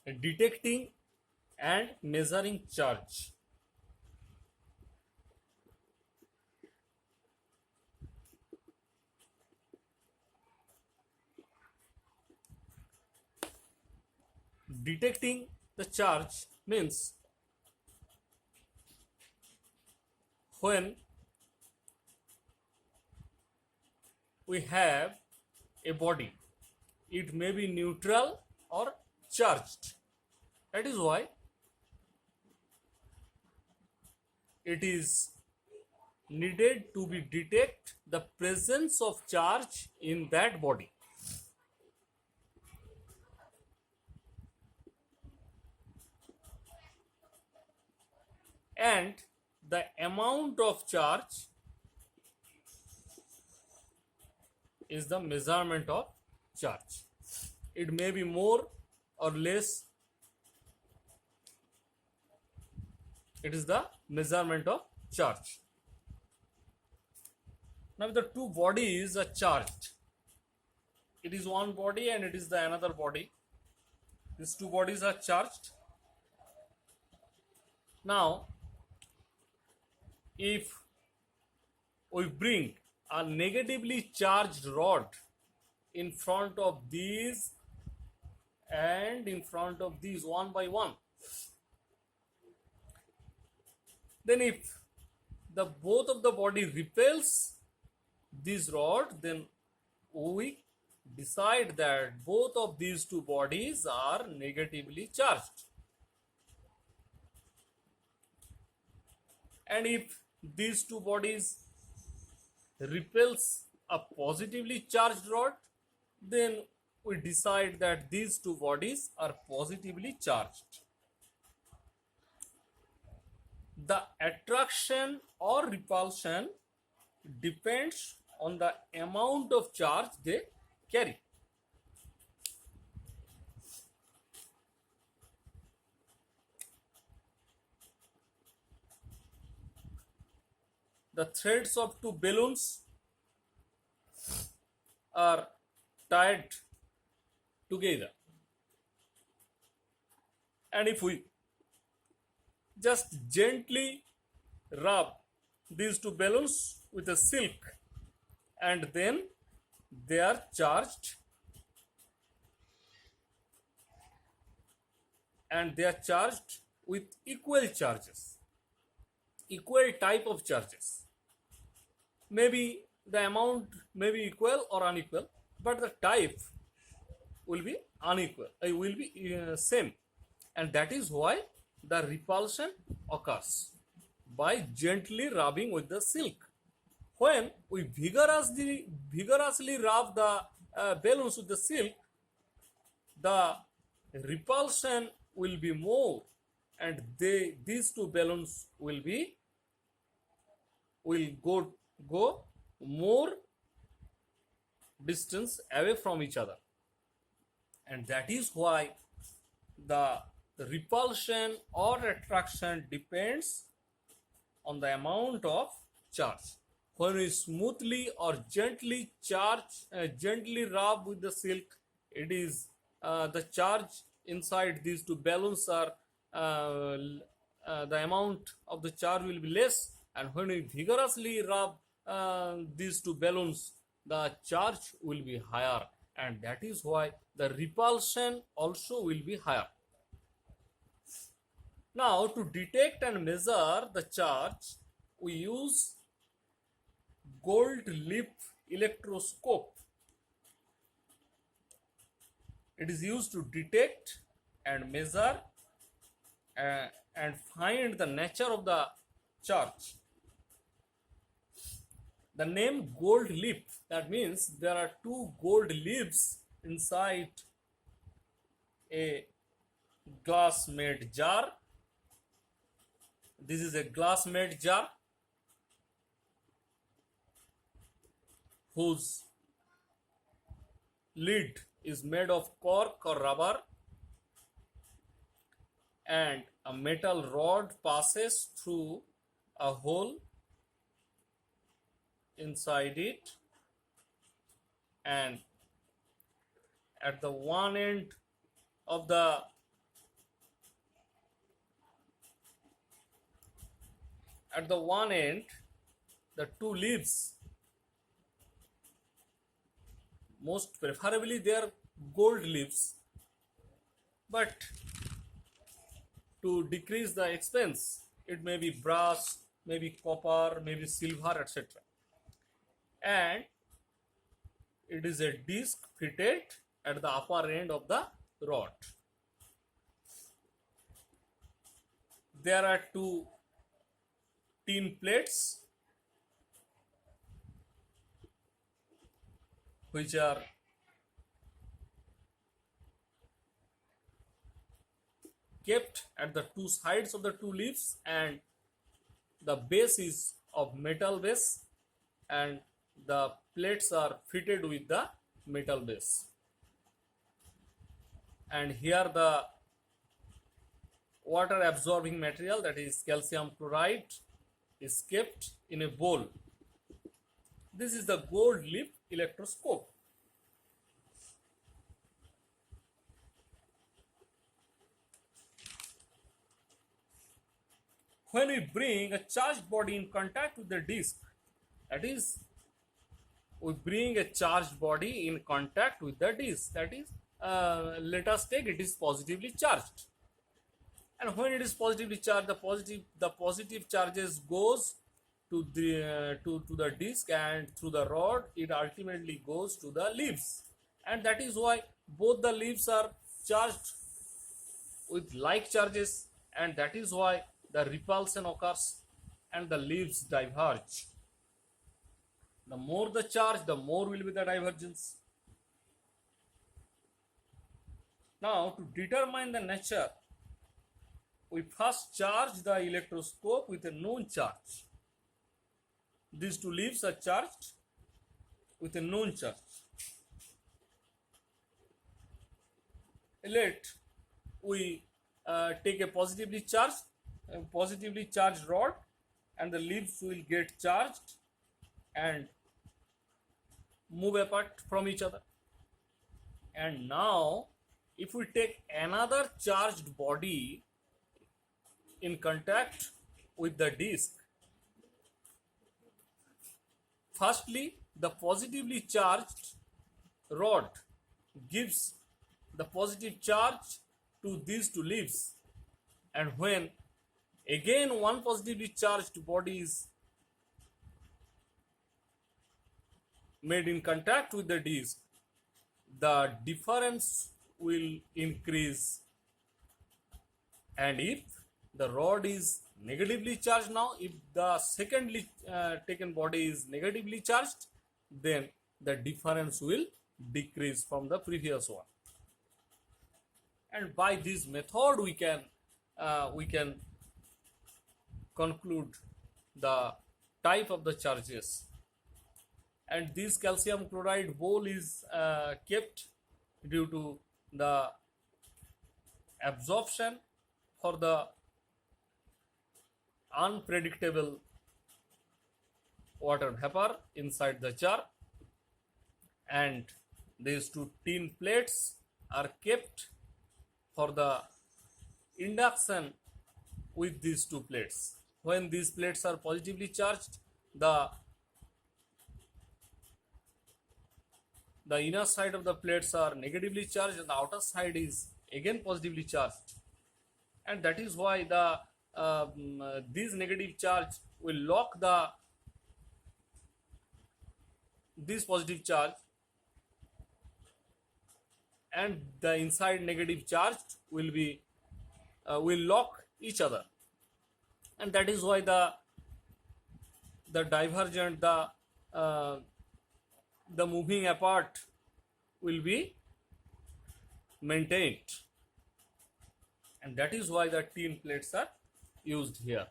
detecting and measuring charge. Detecting the charge means when we have a body, it may be neutral or charged. That is why it is needed to be detect the presence of charge in that body. And the amount of charge is the measurement of charge. It may be more or less. It is the measurement of charge. Now, if the two bodies are charged, it is one body and it is the another body. These two bodies are charged. Now, if we bring a negatively charged rod in front of these and in front of these one by one, then if the both of the body repels this rod, then we decide that both of these two bodies are negatively charged. And if these two bodies repels a positively charged rod, then we decide that these two bodies are positively charged. The attraction or repulsion depends on the amount of charge they carry. The threads of two balloons are tied together, and if we just gently rub these two balloons with a silk, and then they are charged, and they are charged with equal charges, equal type of charges. Maybe the amount may be equal or unequal, but the type will be unequal, it will be same, and that is why the repulsion occurs by gently rubbing with the silk. When we vigorously rub the balloons with the silk, the repulsion will be more, and these two balloons will go more distance away from each other, and that is why the repulsion or attraction depends on the amount of charge. When we smoothly or gently gently rub with the silk, it is the charge inside these two balloons are the amount of the charge will be less, and when we vigorously rub these two balloons, the charge will be higher, and that is why the repulsion also will be higher. Now, to detect and measure the charge, we use gold leaf electroscope. It is used to detect and measure and find the nature of the charge. The name gold leaf, that means there are two gold leaves inside a glass made jar. This is a glass made jar whose lid is made of cork or rubber, and a metal rod passes through a hole inside it, and at the one end of the at the one end, the two leaves, most preferably they are gold leaves, but to decrease the expense, it may be brass, maybe copper, maybe silver, etc. And it is a disc fitted at the upper end of the rod. There are two tin plates which are kept at the two sides of the two leaves, and the base is of metal base and the plates are fitted with the metal base. And here the water absorbing material, that is calcium chloride, is kept in a bowl. This is the gold leaf electroscope. When we bring a charged body in contact with the disc, that is, we bring a charged body in contact with the disc, that is, let us take it is positively charged. And when it is positively charged, the positive charges goes to the disc, and through the rod it ultimately goes to the leaves, and that is why both the leaves are charged with like charges, and that is why the repulsion occurs and the leaves diverge. The more the charge, the more will be the divergence. Now, to determine the nature, we first charge the electroscope with a known charge. These two leaves are charged with a known charge. Let we take a positively charged rod, and the leaves will get charged and move apart from each other. And now, if we take another charged body in contact with the disc, firstly, the positively charged rod gives the positive charge to these two leaves, and when again one positively charged body is made in contact with the disc, the difference will increase. And if the rod is negatively charged now, if the secondly taken body is negatively charged, then the difference will decrease from the previous one. And by this method we can conclude the type of the charges. And this calcium chloride bowl is kept due to the absorption for the unpredictable water vapor inside the jar, and these two tin plates are kept for the induction with these two plates. When these plates are positively charged, the inner side of the plates are negatively charged and the outer side is again positively charged, and that is why the this negative charge will lock this positive charge, and the inside negative charge will lock each other, and that is why the divergent, the moving apart will be maintained, and that is why the tin plates are used here.